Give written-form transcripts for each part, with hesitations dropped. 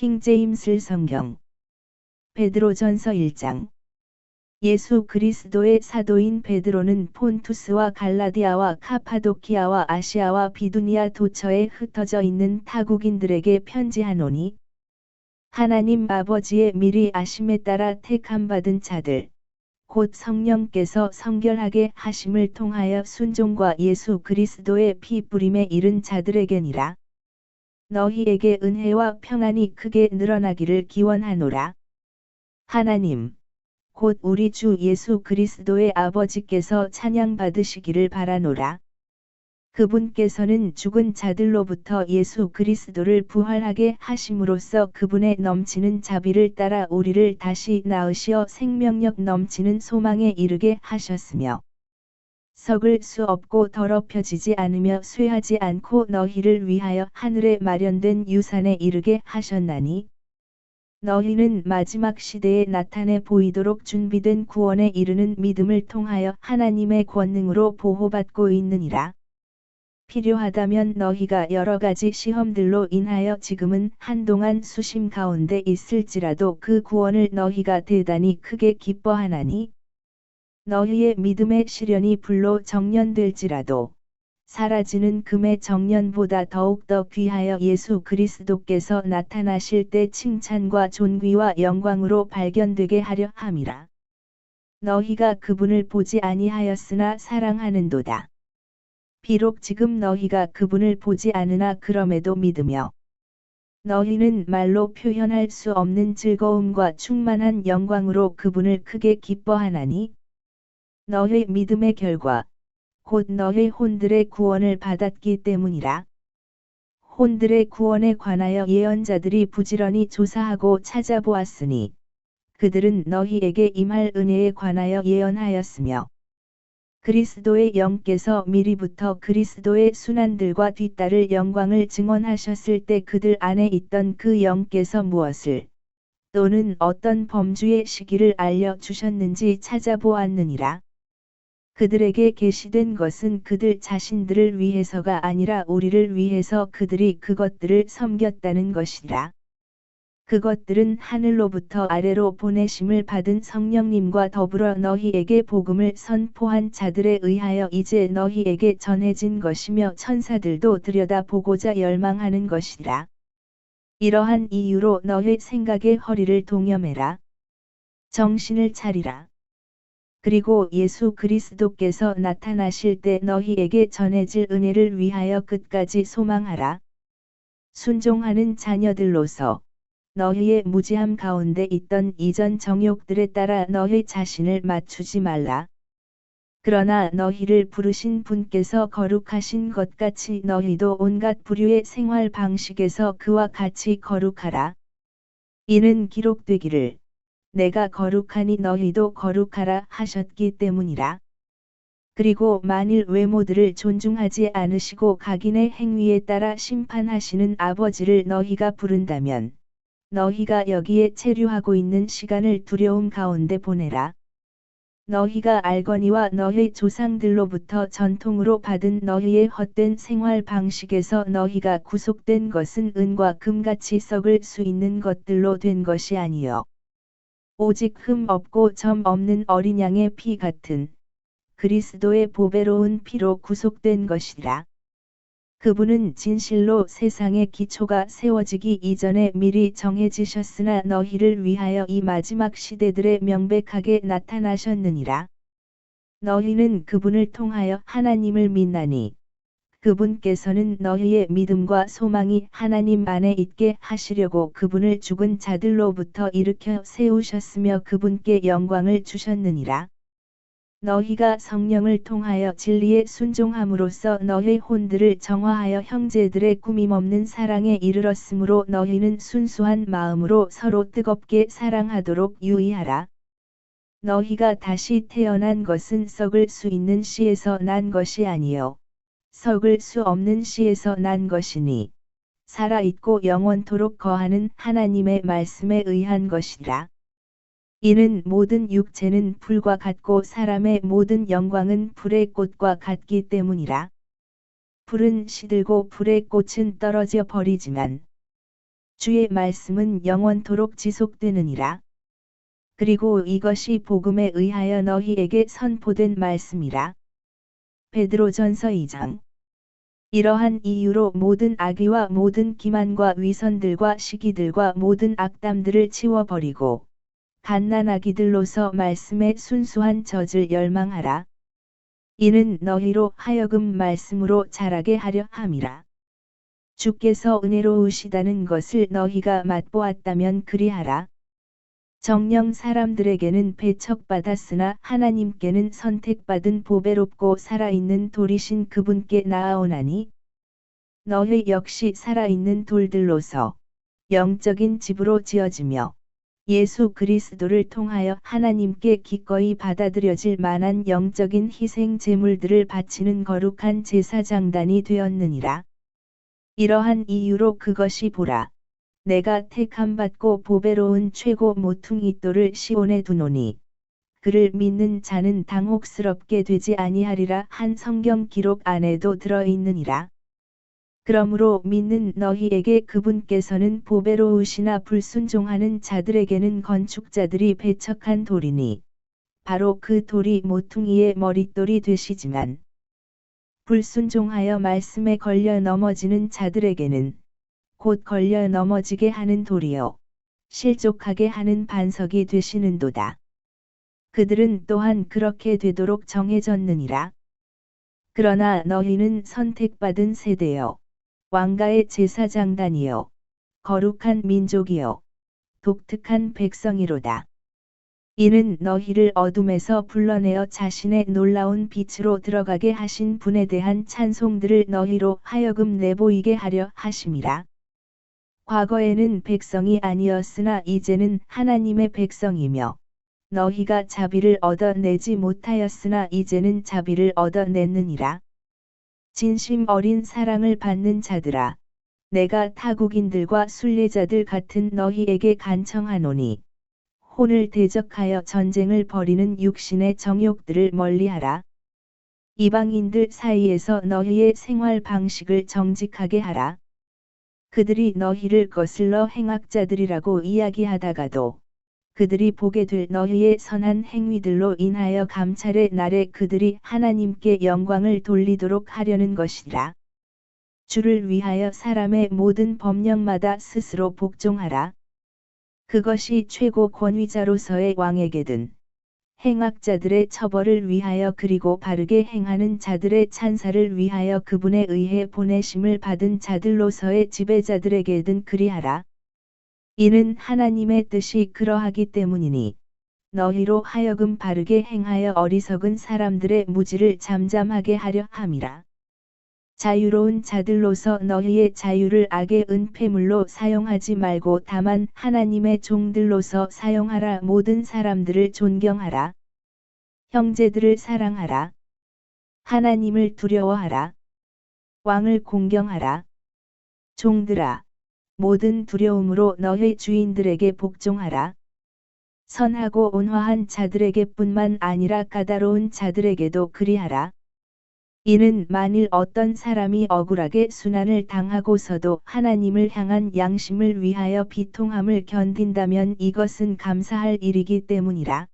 킹제임스 성경 베드로전서 1장. 예수 그리스도의 사도인 베드로는 폰투스와 갈라디아와 카파도키아와 아시아와 비두니아 도처에 흩어져 있는 타국인들에게 편지하노니, 하나님 아버지의 미리 아심에 따라 택함받은 자들, 곧 성령께서 성결하게 하심을 통하여 순종과 예수 그리스도의 피 뿌림에 이른 자들에게니라. 너희에게 은혜와 평안이 크게 늘어나기를 기원하노라. 하나님, 곧 우리 주 예수 그리스도의 아버지께서 찬양받으시기를 바라노라. 그분께서는 죽은 자들로부터 예수 그리스도를 부활하게 하심으로써 그분의 넘치는 자비를 따라 우리를 다시 낳으시어 생명력 넘치는 소망에 이르게 하셨으며, 썩을 수 없고 더럽혀지지 않으며 쇠하지 않고 너희를 위하여 하늘에 마련된 유산에 이르게 하셨나니, 너희는 마지막 시대에 나타내 보이도록 준비된 구원에 이르는 믿음을 통하여 하나님의 권능으로 보호받고 있느니라. 필요하다면 너희가 여러 가지 시험들로 인하여 지금은 한동안 수심 가운데 있을지라도 그 구원을 너희가 대단히 크게 기뻐하나니, 너희의 믿음의 시련이 불로 정련될지라도 사라지는 금의 정련보다 더욱더 귀하여 예수 그리스도께서 나타나실 때 칭찬과 존귀와 영광으로 발견되게 하려 함이라. 너희가 그분을 보지 아니하였으나 사랑하는도다. 비록 지금 너희가 그분을 보지 않으나 그럼에도 믿으며, 너희는 말로 표현할 수 없는 즐거움과 충만한 영광으로 그분을 크게 기뻐하나니, 너희 믿음의 결과, 곧 너희 혼들의 구원을 받았기 때문이라. 혼들의 구원에 관하여 예언자들이 부지런히 조사하고 찾아보았으니, 그들은 너희에게 임할 은혜에 관하여 예언하였으며, 그리스도의 영께서 미리부터 그리스도의 순환들과 뒤따를 영광을 증언하셨을 때 그들 안에 있던 그 영께서 무엇을, 또는 어떤 범주의 시기를 알려주셨는지 찾아보았느니라. 그들에게 계시된 것은 그들 자신들을 위해서가 아니라 우리를 위해서 그들이 그것들을 섬겼다는 것이라. 그것들은 하늘로부터 아래로 보내심을 받은 성령님과 더불어 너희에게 복음을 선포한 자들에 의하여 이제 너희에게 전해진 것이며 천사들도 들여다보고자 열망하는 것이라. 이러한 이유로 너희 생각의 허리를 동여매라. 정신을 차리라. 그리고 예수 그리스도께서 나타나실 때 너희에게 전해질 은혜를 위하여 끝까지 소망하라. 순종하는 자녀들로서 너희의 무지함 가운데 있던 이전 정욕들에 따라 너희 자신을 맞추지 말라. 그러나 너희를 부르신 분께서 거룩하신 것 같이 너희도 온갖 부류의 생활 방식에서 그와 같이 거룩하라. 이는 기록되기를 내가 거룩하니 너희도 거룩하라 하셨기 때문이라. 그리고 만일 외모들을 존중하지 않으시고 각인의 행위에 따라 심판하시는 아버지를 너희가 부른다면, 너희가 여기에 체류하고 있는 시간을 두려움 가운데 보내라. 너희가 알거니와 너희 조상들로부터 전통으로 받은 너희의 헛된 생활 방식에서 너희가 구속된 것은 은과 금같이 썩을 수 있는 것들로 된 것이 아니요 오직 흠 없고 점 없는 어린 양의 피 같은 그리스도의 보배로운 피로 구속된 것이라. 그분은 진실로 세상의 기초가 세워지기 이전에 미리 정해지셨으나 너희를 위하여 이 마지막 시대들에 명백하게 나타나셨느니라. 너희는 그분을 통하여 하나님을 믿나니, 그분께서는 너희의 믿음과 소망이 하나님 안에 있게 하시려고 그분을 죽은 자들로부터 일으켜 세우셨으며 그분께 영광을 주셨느니라. 너희가 성령을 통하여 진리에 순종함으로써 너희 혼들을 정화하여 형제들의 꾸밈없는 사랑에 이르렀으므로 너희는 순수한 마음으로 서로 뜨겁게 사랑하도록 유의하라. 너희가 다시 태어난 것은 썩을 수 있는 씨에서 난 것이 아니요 썩을 수 없는 씨에서 난 것이니, 살아있고 영원토록 거하는 하나님의 말씀에 의한 것이라. 이는 모든 육체는 불과 같고 사람의 모든 영광은 불의 꽃과 같기 때문이라. 불은 시들고 불의 꽃은 떨어져 버리지만 주의 말씀은 영원토록 지속되느니라. 그리고 이것이 복음에 의하여 너희에게 선포된 말씀이라. 베드로전서 2장. 이러한 이유로 모든 악의와 모든 기만과 위선들과 시기들과 모든 악담들을 치워버리고 갓난아기들로서 말씀의 순수한 젖을 열망하라. 이는 너희로 하여금 말씀으로 자라게 하려 함이라. 주께서 은혜로우시다는 것을 너희가 맛보았다면 그리하라. 정녕 사람들에게는 배척받았으나 하나님께는 선택받은 보배롭고 살아있는 돌이신 그분께 나아오나니 너희 역시 살아있는 돌들로서 영적인 집으로 지어지며 예수 그리스도를 통하여 하나님께 기꺼이 받아들여질 만한 영적인 희생 제물들을 바치는 거룩한 제사장단이 되었느니라. 이러한 이유로 그것이 보라. 내가 택함받고 보배로운 최고 모퉁이돌을 시온에 두노니 그를 믿는 자는 당혹스럽게 되지 아니하리라 한 성경 기록 안에도 들어있느니라. 그러므로 믿는 너희에게 그분께서는 보배로우시나 불순종하는 자들에게는 건축자들이 배척한 돌이니 바로 그 돌이 모퉁이의 머릿돌이 되시지만 불순종하여 말씀에 걸려 넘어지는 자들에게는 곧 걸려 넘어지게 하는 돌이요 실족하게 하는 반석이 되시는도다. 그들은 또한 그렇게 되도록 정해졌느니라. 그러나 너희는 선택받은 세대여 왕가의 제사장단이요 거룩한 민족이요 독특한 백성이로다. 이는 너희를 어둠에서 불러내어 자신의 놀라운 빛으로 들어가게 하신 분에 대한 찬송들을 너희로 하여금 내보이게 하려 하심이라. 과거에는 백성이 아니었으나 이제는 하나님의 백성이며 너희가 자비를 얻어내지 못하였으나 이제는 자비를 얻어냈느니라. 진심 어린 사랑을 받는 자들아, 내가 타국인들과 순례자들 같은 너희에게 간청하노니 혼을 대적하여 전쟁을 벌이는 육신의 정욕들을 멀리하라. 이방인들 사이에서 너희의 생활 방식을 정직하게 하라. 그들이 너희를 거슬러 행악자들이라고 이야기하다가도 그들이 보게 될 너희의 선한 행위들로 인하여 감찰의 날에 그들이 하나님께 영광을 돌리도록 하려는 것이라. 주를 위하여 사람의 모든 법령마다 스스로 복종하라. 그것이 최고 권위자로서의 왕에게든 행악자들의 처벌을 위하여 그리고 바르게 행하는 자들의 찬사를 위하여 그분에 의해 보내심을 받은 자들로서의 지배자들에게든 그리하라. 이는 하나님의 뜻이 그러하기 때문이니 너희로 하여금 바르게 행하여 어리석은 사람들의 무지를 잠잠하게 하려 함이라. 자유로운 자들로서 너희의 자유를 악의 은폐물로 사용하지 말고 다만 하나님의 종들로서 사용하라. 모든 사람들을 존경하라. 형제들을 사랑하라. 하나님을 두려워하라. 왕을 공경하라. 종들아, 모든 두려움으로 너희 주인들에게 복종하라. 선하고 온화한 자들에게뿐만 아니라 까다로운 자들에게도 그리하라. 이는 만일 어떤 사람이 억울하게 순환을 당하고서도 하나님을 향한 양심을 위하여 비통함을 견딘다면 이것은 감사할 일이기 때문이라.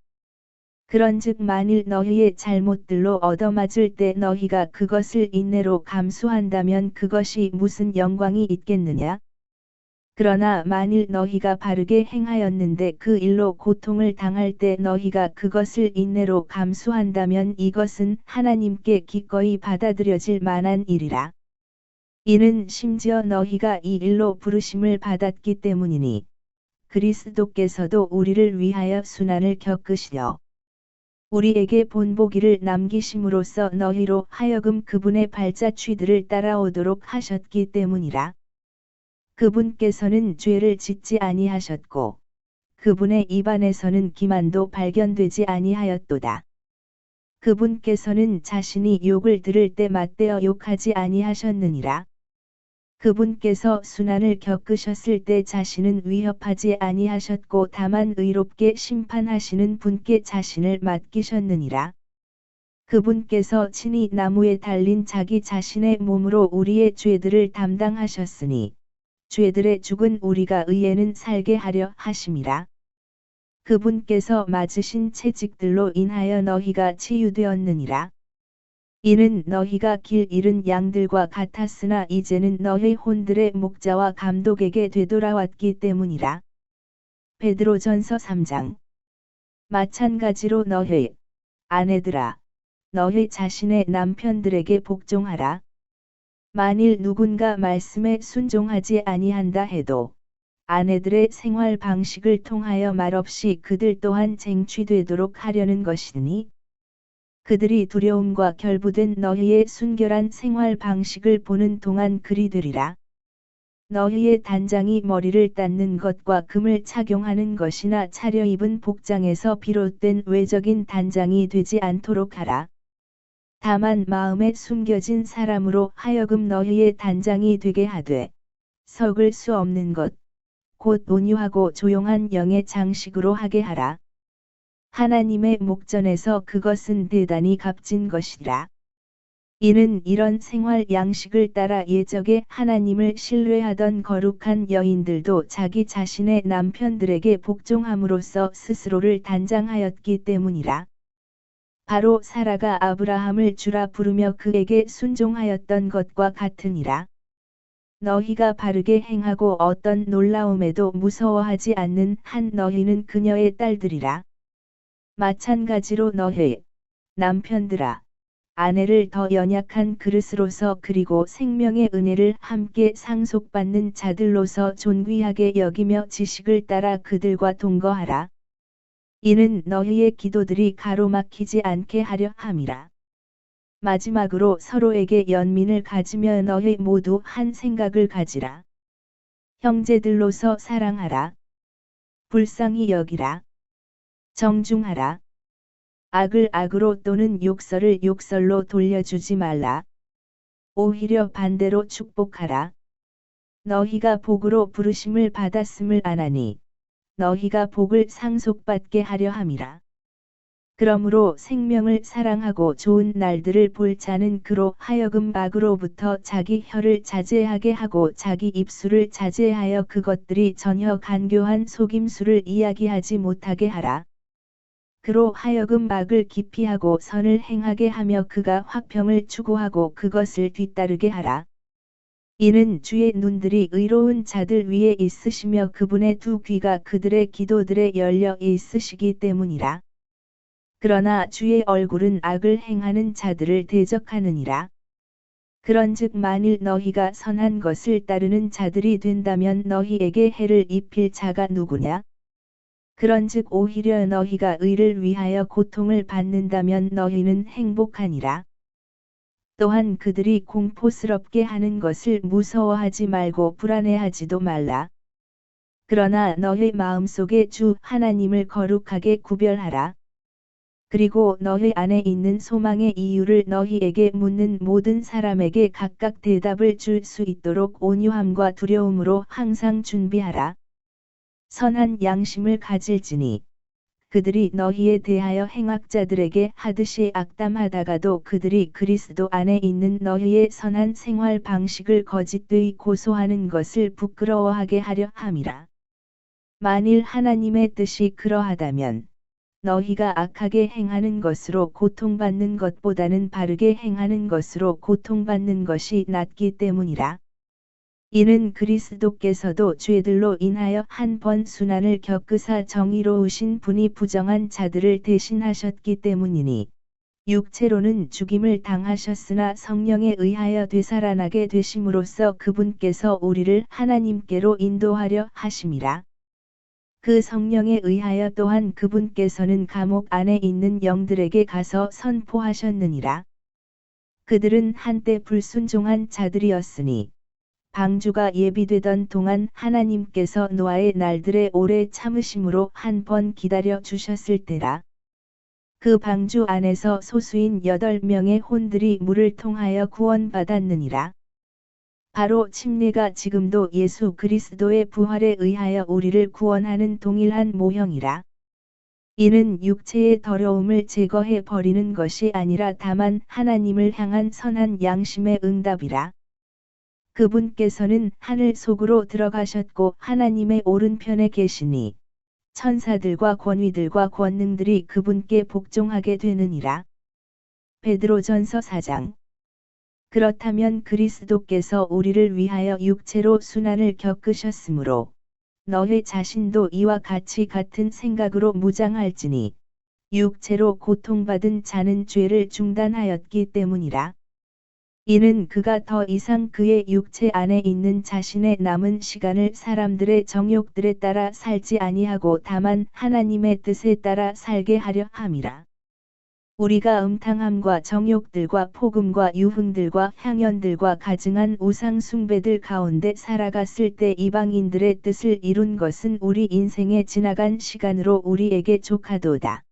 그런즉 만일 너희의 잘못들로 얻어맞을 때 너희가 그것을 인내로 감수한다면 그것이 무슨 영광이 있겠느냐? 그러나 만일 너희가 바르게 행하였는데 그 일로 고통을 당할 때 너희가 그것을 인내로 감수한다면 이것은 하나님께 기꺼이 받아들여질 만한 일이라. 이는 심지어 너희가 이 일로 부르심을 받았기 때문이니 그리스도께서도 우리를 위하여 순환을 겪으시려 우리에게 본보기를 남기심으로써 너희로 하여금 그분의 발자취들을 따라오도록 하셨기 때문이라. 그분께서는 죄를 짓지 아니하셨고 그분의 입안에서는 기만도 발견되지 아니하였도다. 그분께서는 자신이 욕을 들을 때 맞대어 욕하지 아니하셨느니라. 그분께서 순환을 겪으셨을 때 자신은 위협하지 아니하셨고 다만 의롭게 심판하시는 분께 자신을 맡기셨느니라. 그분께서 친히 나무에 달린 자기 자신의 몸으로 우리의 죄들을 담당하셨으니 죄들의 죽은 우리가 의에는 살게 하려 하심이라. 그분께서 맞으신 채찍들로 인하여 너희가 치유되었느니라. 이는 너희가 길 잃은 양들과 같았으나 이제는 너희 혼들의 목자와 감독에게 되돌아왔기 때문이라. 베드로전서 3장. 마찬가지로 너희 아내들아, 너희 자신의 남편들에게 복종하라. 만일 누군가 말씀에 순종하지 아니한다 해도 아내들의 생활 방식을 통하여 말없이 그들 또한 쟁취되도록 하려는 것이니, 그들이 두려움과 결부된 너희의 순결한 생활 방식을 보는 동안 그리 되리라. 너희의 단장이 머리를 닦는 것과 금을 착용하는 것이나 차려입은 복장에서 비롯된 외적인 단장이 되지 않도록 하라. 다만 마음에 숨겨진 사람으로 하여금 너희의 단장이 되게 하되, 섞을 수 없는 것, 곧 온유하고 조용한 영의 장식으로 하게 하라. 하나님의 목전에서 그것은 대단히 값진 것이라. 이는 이런 생활 양식을 따라 예적에 하나님을 신뢰하던 거룩한 여인들도 자기 자신의 남편들에게 복종함으로써 스스로를 단장하였기 때문이라. 바로 사라가 아브라함을 주라 부르며 그에게 순종하였던 것과 같으니라. 너희가 바르게 행하고 어떤 놀라움에도 무서워하지 않는 한 너희는 그녀의 딸들이라. 마찬가지로 너희 남편들아, 아내를 더 연약한 그릇으로서 그리고 생명의 은혜를 함께 상속받는 자들로서 존귀하게 여기며 지식을 따라 그들과 동거하라. 이는 너희의 기도들이 가로막히지 않게 하려 함이라. 마지막으로 서로에게 연민을 가지며 너희 모두 한 생각을 가지라. 형제들로서 사랑하라. 불쌍히 여기라. 정중하라. 악을 악으로 또는 욕설을 욕설로 돌려주지 말라. 오히려 반대로 축복하라. 너희가 복으로 부르심을 받았음을 아나니 너희가 복을 상속받게 하려 함이라. 그러므로 생명을 사랑하고 좋은 날들을 볼 자는 그로 하여금 악으로부터 자기 혀를 자제하게 하고 자기 입술을 자제하여 그것들이 전혀 간교한 속임수를 이야기하지 못하게 하라. 그로 하여금 악을 기피하고 선을 행하게 하며 그가 화평을 추구하고 그것을 뒤따르게 하라. 이는 주의 눈들이 의로운 자들 위에 있으시며 그분의 두 귀가 그들의 기도들에 열려 있으시기 때문이라. 그러나 주의 얼굴은 악을 행하는 자들을 대적하느니라. 그런즉 만일 너희가 선한 것을 따르는 자들이 된다면 너희에게 해를 입힐 자가 누구냐? 그런즉 오히려 너희가 의를 위하여 고통을 받는다면 너희는 행복하니라. 또한 그들이 공포스럽게 하는 것을 무서워하지 말고 불안해하지도 말라. 그러나 너희 마음속에 주 하나님을 거룩하게 구별하라. 그리고 너희 안에 있는 소망의 이유를 너희에게 묻는 모든 사람에게 각각 대답을 줄 수 있도록 온유함과 두려움으로 항상 준비하라. 선한 양심을 가질지니 그들이 너희에 대하여 행악자들에게 하듯이 악담하다가도 그들이 그리스도 안에 있는 너희의 선한 생활 방식을 거짓되이 고소하는 것을 부끄러워하게 하려 함이라. 만일 하나님의 뜻이 그러하다면 너희가 악하게 행하는 것으로 고통받는 것보다는 바르게 행하는 것으로 고통받는 것이 낫기 때문이라. 이는 그리스도께서도 죄들로 인하여 한 번 순환을 겪으사 정의로우신 분이 부정한 자들을 대신하셨기 때문이니, 육체로는 죽임을 당하셨으나 성령에 의하여 되살아나게 되심으로써 그분께서 우리를 하나님께로 인도하려 하심이라. 그 성령에 의하여 또한 그분께서는 감옥 안에 있는 영들에게 가서 선포하셨느니라. 그들은 한때 불순종한 자들이었으니 방주가 예비되던 동안 하나님께서 노아의 날들에 오래 참으심으로 한 번 기다려 주셨을 때라. 그 방주 안에서 소수인 8명의 혼들이 물을 통하여 구원받았느니라. 바로 침례가 지금도 예수 그리스도의 부활에 의하여 우리를 구원하는 동일한 모형이라. 이는 육체의 더러움을 제거해 버리는 것이 아니라 다만 하나님을 향한 선한 양심의 응답이라. 그분께서는 하늘 속으로 들어가셨고 하나님의 오른편에 계시니 천사들과 권위들과 권능들이 그분께 복종하게 되느니라. 베드로전서 4장. 그렇다면 그리스도께서 우리를 위하여 육체로 순환을 겪으셨으므로 너희 자신도 이와 같은 생각으로 무장할지니 육체로 고통받은 자는 죄를 중단하였기 때문이라. 이는 그가 더 이상 그의 육체 안에 있는 자신의 남은 시간을 사람들의 정욕들에 따라 살지 아니하고 다만 하나님의 뜻에 따라 살게 하려 함이라. 우리가 음탕함과 정욕들과 폭음과 유흥들과 향연들과 가증한 우상 숭배들 가운데 살아갔을 때 이방인들의 뜻을 이룬 것은 우리 인생의 지나간 시간으로 우리에게 족하도다.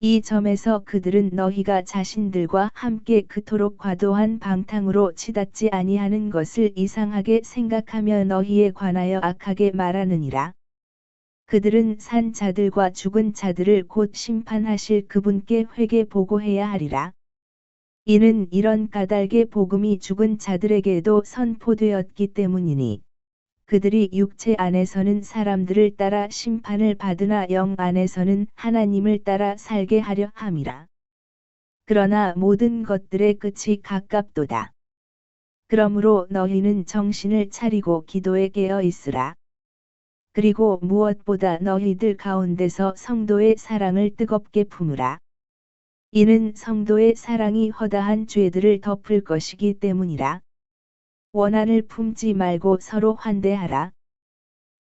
이 점에서 그들은 너희가 자신들과 함께 그토록 과도한 방탕으로 치닫지 아니하는 것을 이상하게 생각하며 너희에 관하여 악하게 말하느니라. 그들은 산 자들과 죽은 자들을 곧 심판하실 그분께 회개 보고해야 하리라. 이는 이런 까닭의 복음이 죽은 자들에게도 선포되었기 때문이니 그들이 육체 안에서는 사람들을 따라 심판을 받으나 영 안에서는 하나님을 따라 살게 하려 함이라. 그러나 모든 것들의 끝이 가깝도다. 그러므로 너희는 정신을 차리고 기도에 깨어 있으라. 그리고 무엇보다 너희들 가운데서 성도의 사랑을 뜨겁게 품으라. 이는 성도의 사랑이 허다한 죄들을 덮을 것이기 때문이라. 원한을 품지 말고 서로 환대하라.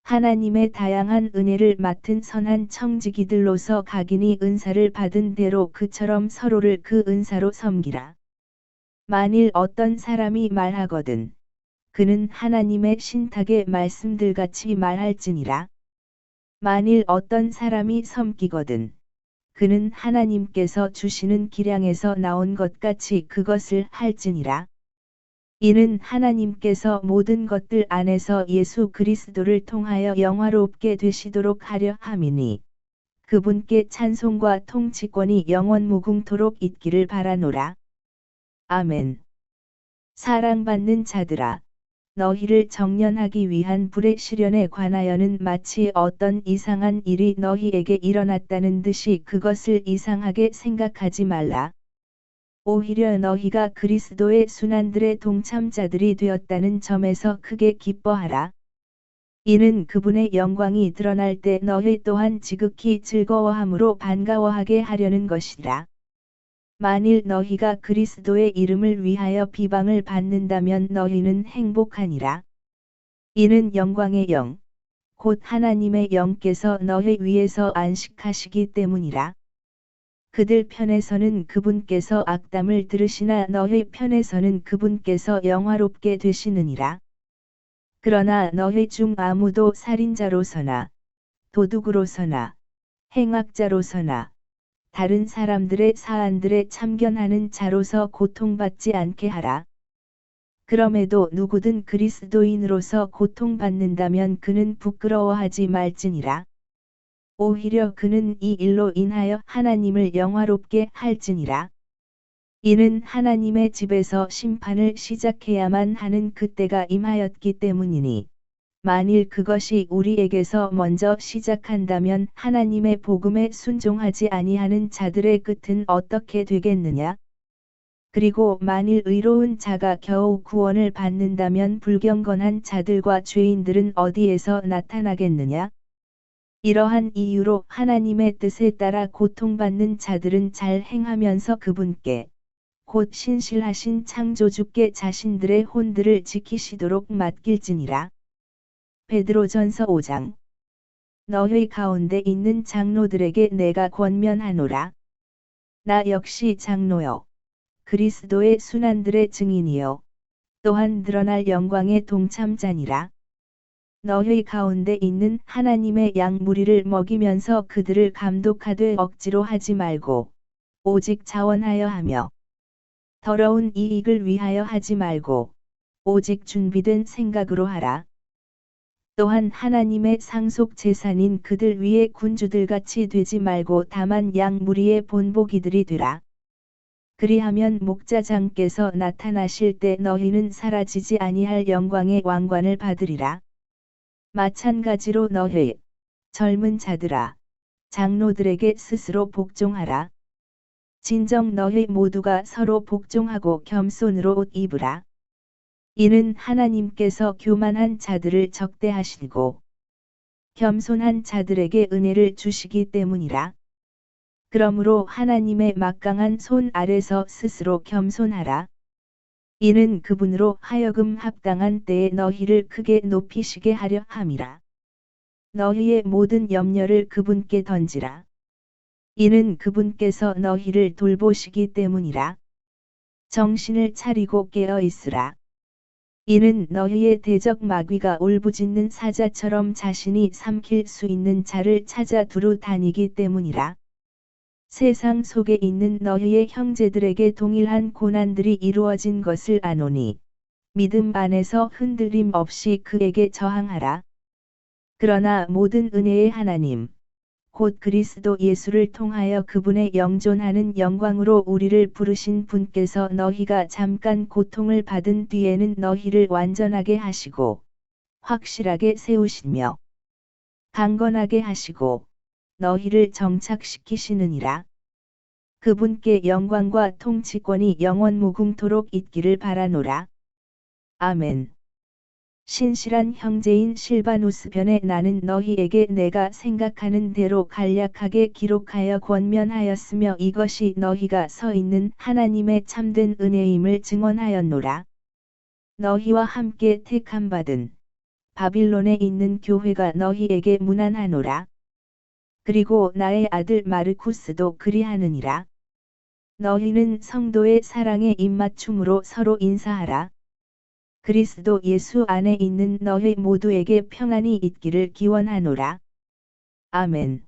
하나님의 다양한 은혜를 맡은 선한 청지기들로서 각인이 은사를 받은 대로 그처럼 서로를 그 은사로 섬기라. 만일 어떤 사람이 말하거든 그는 하나님의 신탁의 말씀들같이 말할지니라. 만일 어떤 사람이 섬기거든 그는 하나님께서 주시는 기량에서 나온 것 같이 그것을 할지니라. 이는 하나님께서 모든 것들 안에서 예수 그리스도를 통하여 영화롭게 되시도록 하려 함이니 그분께 찬송과 통치권이 영원 무궁토록 있기를 바라노라. 아멘. 사랑받는 자들아, 너희를 정련하기 위한 불의 시련에 관하여는 마치 어떤 이상한 일이 너희에게 일어났다는 듯이 그것을 이상하게 생각하지 말라. 오히려 너희가 그리스도의 순환들의 동참자들이 되었다는 점에서 크게 기뻐하라. 이는 그분의 영광이 드러날 때 너희 또한 지극히 즐거워함으로 반가워하게 하려는 것이라. 만일 너희가 그리스도의 이름을 위하여 비방을 받는다면 너희는 행복하니라. 이는 영광의 영, 곧 하나님의 영께서 너희 위에서 안식하시기 때문이라. 그들 편에서는 그분께서 악담을 들으시나 너희 편에서는 그분께서 영화롭게 되시느니라. 그러나 너희 중 아무도 살인자로서나 도둑으로서나 행악자로서나 다른 사람들의 사안들에 참견하는 자로서 고통받지 않게 하라. 그럼에도 누구든 그리스도인으로서 고통받는다면 그는 부끄러워하지 말지니라. 오히려 그는 이 일로 인하여 하나님을 영화롭게 할지니라. 이는 하나님의 집에서 심판을 시작해야만 하는 그때가 임하였기 때문이니 만일 그것이 우리에게서 먼저 시작한다면 하나님의 복음에 순종하지 아니하는 자들의 끝은 어떻게 되겠느냐? 그리고 만일 의로운 자가 겨우 구원을 받는다면 불경건한 자들과 죄인들은 어디에서 나타나겠느냐? 이러한 이유로 하나님의 뜻에 따라 고통받는 자들은 잘 행하면서 그분께 곧 신실하신 창조주께 자신들의 혼들을 지키시도록 맡길지니라. 베드로전서 5장. 너희 가운데 있는 장로들에게 내가 권면하노라. 나 역시 장로여, 그리스도의 순환들의 증인이요, 또한 드러날 영광의 동참자니라. 너희 가운데 있는 하나님의 양 무리를 먹이면서 그들을 감독하되 억지로 하지 말고 오직 자원하여 하며 더러운 이익을 위하여 하지 말고 오직 준비된 생각으로 하라. 또한 하나님의 상속 재산인 그들 위에 군주들같이 되지 말고 다만 양 무리의 본보기들이 되라. 그리하면 목자장께서 나타나실 때 너희는 사라지지 아니할 영광의 왕관을 받으리라. 마찬가지로 너희 젊은 자들아, 장로들에게 스스로 복종하라. 진정 너희 모두가 서로 복종하고 겸손으로 옷 입으라. 이는 하나님께서 교만한 자들을 적대하시고 겸손한 자들에게 은혜를 주시기 때문이라. 그러므로 하나님의 막강한 손 아래서 스스로 겸손하라. 이는 그분으로 하여금 합당한 때에 너희를 크게 높이시게 하려 함이라. 너희의 모든 염려를 그분께 던지라. 이는 그분께서 너희를 돌보시기 때문이라. 정신을 차리고 깨어 있으라. 이는 너희의 대적 마귀가 울부짖는 사자처럼 자신이 삼킬 수 있는 자를 찾아 두루 다니기 때문이라. 세상 속에 있는 너희의 형제들에게 동일한 고난들이 이루어진 것을 아노니 믿음 안에서 흔들림 없이 그에게 저항하라. 그러나 모든 은혜의 하나님 곧 그리스도 예수를 통하여 그분의 영존하는 영광으로 우리를 부르신 분께서 너희가 잠깐 고통을 받은 뒤에는 너희를 완전하게 하시고 확실하게 세우시며 강건하게 하시고 너희를 정착시키시느니라. 그분께 영광과 통치권이 영원 무궁토록 있기를 바라노라. 아멘. 신실한 형제인 실바누스 변에 나는 너희에게 내가 생각하는 대로 간략하게 기록하여 권면하였으며 이것이 너희가 서 있는 하나님의 참된 은혜임을 증언하였노라. 너희와 함께 택함받은 바빌론에 있는 교회가 너희에게 문안하노라. 그리고 나의 아들 마르쿠스도 그리하느니라. 너희는 성도의 사랑에 입맞춤으로 서로 인사하라. 그리스도 예수 안에 있는 너희 모두에게 평안이 있기를 기원하노라. 아멘.